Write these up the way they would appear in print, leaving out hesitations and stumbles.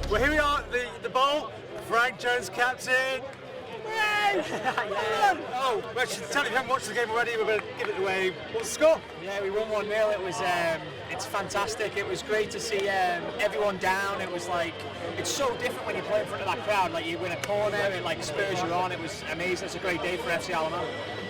Well, here we are at the bowl. Frank Jones, captain. Yay! Oh, well, tell me, if you haven't watched the game already, we're going to give it away. What's the score? Yeah, we won 1-0. It was, it's fantastic. It was great to see everyone down. It was like, it's so different when you play in front of that crowd. Like, you win a corner, it like spurs you on. It was amazing. It's a great day for FC Alabama.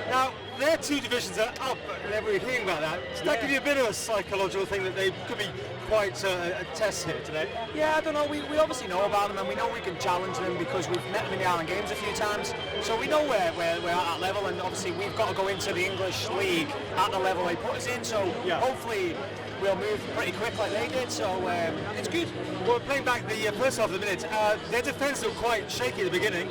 Now, their two divisions are up, and we were hearing about that. Does that give you a bit of a psychological thing that they could be quite a test here today? Yeah, I don't know. We obviously know about them, and we know we can challenge them because we've met them in the Island Games a few times. So we know we're at that level, and obviously we've got to go into the English League at the level they put us in. So hopefully we'll move pretty quick like they did. So it's good. Well, playing back the first half of the minute, their defence looked quite shaky at the beginning.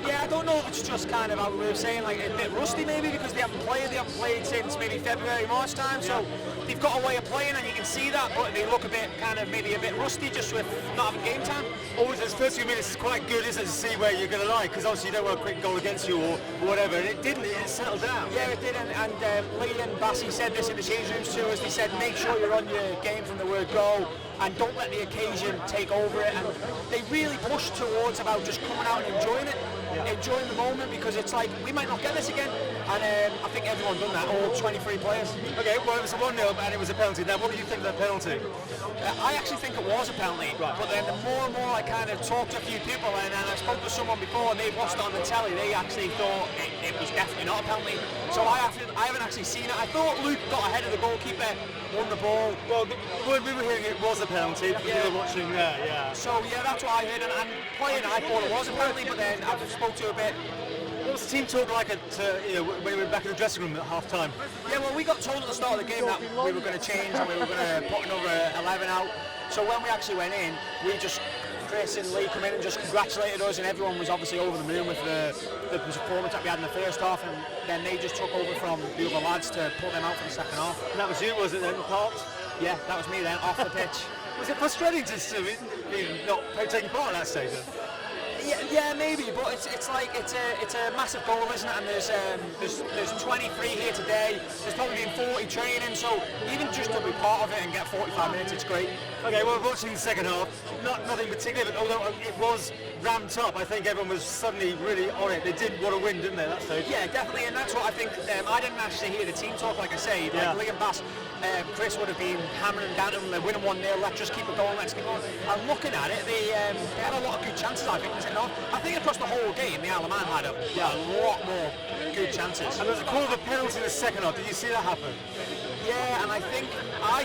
Yeah, I don't know if it's just kind of, how we were saying, like a bit rusty maybe because they haven't played since maybe February, March time, so they've got a way of playing and you can see that, but they look a bit maybe a bit rusty just with not having game time. Always those first few minutes is quite good, isn't it, to see where you're going to lie, because obviously you don't want a quick goal against you or whatever, and it didn't, it settled down. Yeah, it did, and Lee and Bassi said this in the change rooms too, as they said, make sure you're on your game from the word go, and don't let the occasion take over it, and they really pushed towards about just coming out and enjoying it. Enjoying the moment because it's like we might not get this again, and I think everyone done that, all 23 players. Okay, well it was a 1-0 and it was a penalty. Now what do you think of that penalty? I actually think it was a penalty, but then the more and more I kind of talked to a few people and I spoke to someone before and they watched it on the telly, they actually thought it was definitely not a penalty. So I haven't actually seen it. I thought Luke got ahead of the goalkeeper, won the ball. Well, we were hearing it was a penalty, you were watching there, yeah. So yeah, that's what I heard, and playing I thought it was a penalty, but then I spoke to a bit. What was the team talk like when we were back in the dressing room at half-time? Yeah, well, we got told at the start of the game that we were going to change and we were going to put another 11 out. So when we actually went in, Chris and Lee come in and just congratulated us, and everyone was obviously over the moon with the performance that we had in the first half, and then they just took over from the other lads to put them out for the second half. And that was you, was it then, Parks? Yeah, that was me then, off the pitch. Was it frustrating to be not taking part at that stage? Yeah, maybe, but it's like it's a massive goal, isn't it? And there's 23 here today. There's probably been 40 training, so even just to be part of it and get 45 minutes, it's great. Okay, well, watching the second half, nothing particular, but although it was ramped up, I think everyone was suddenly really on it. They did want to win, didn't they, at that stage? Yeah, definitely, and that's what I think. I didn't actually hear the team talk, like I say. Like Lee and Bass, Chris would have been hammering down them. They're winning 1-0. Let's just keep it going. Let's keep going. And looking at it, they had a lot of good chances. I think. I think across the whole game, the Isle of Man had a lot more good chances. And there was a call of a penalty in the second half. Did you see that happen? Yeah, and I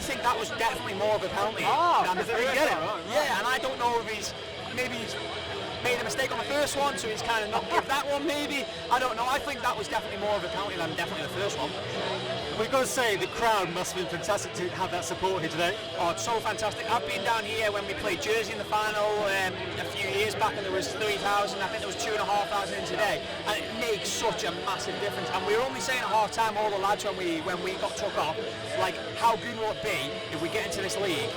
think that was definitely more of a penalty. Because they didn't get it. Yeah, and I don't know if he's made a mistake on the first one, so he's kind of not give that one maybe. I don't know. I think that was definitely more of a penalty than definitely the first one. We've got to say the crowd must have been fantastic to have that support here today. Oh, it's so fantastic. I've been down here when we played Jersey in the final a few years back, and there was 3,000. I think there was 2,500 in today, and it makes such a massive difference. And we were only saying at half time, all the lads when we got took off, like how good will it be if we get into this league?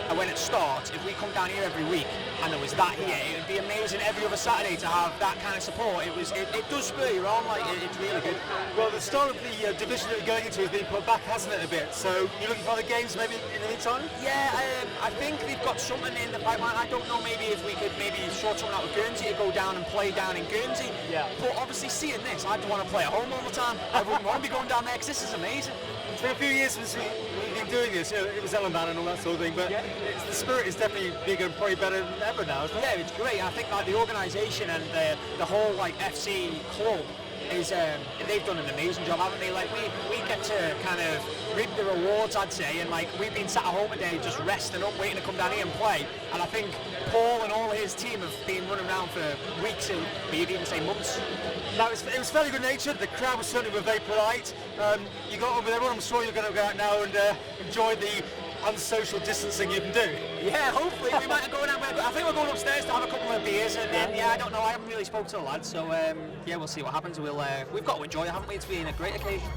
And when it starts, if we come down here every week and there was that here, it would be amazing every other Saturday to have that kind of support. It does spur you on, like it's really good. Well, the start of the division that you're going into has been put back, hasn't it, a bit? So you're looking for other games maybe in the meantime? Yeah, I think they've got something in the pipeline. I don't know, maybe if we could sort something out with Guernsey to go down and play down in Guernsey. Yeah. But obviously seeing this, I don't want to play at home all the time. I wouldn't want to be going down there because this is amazing. It's been a few years since we've been doing this. It was Ellenman and all that sort of thing, but the spirit is definitely bigger and probably better than ever now, isn't it? Yeah, it's great. I think like the organisation and the whole like FC club is they've done an amazing job, haven't they? Like we get to kind of reap the rewards, I'd say, and like we've been sat at home today just resting up, waiting to come down here and play. And I think Paul and all his team have been running around for weeks and you'd even say months. No, it was fairly good natured. The crowd was certainly very polite. You got on with everyone. I'm sure you're going to go out now and enjoy the unsocial distancing you can do. Yeah, hopefully we might go out. I think we're going upstairs to have a couple of beers, and then I don't know. I haven't really spoke to the lads, so yeah, we'll see what happens. We've got to enjoy it, haven't we? It's been a great occasion.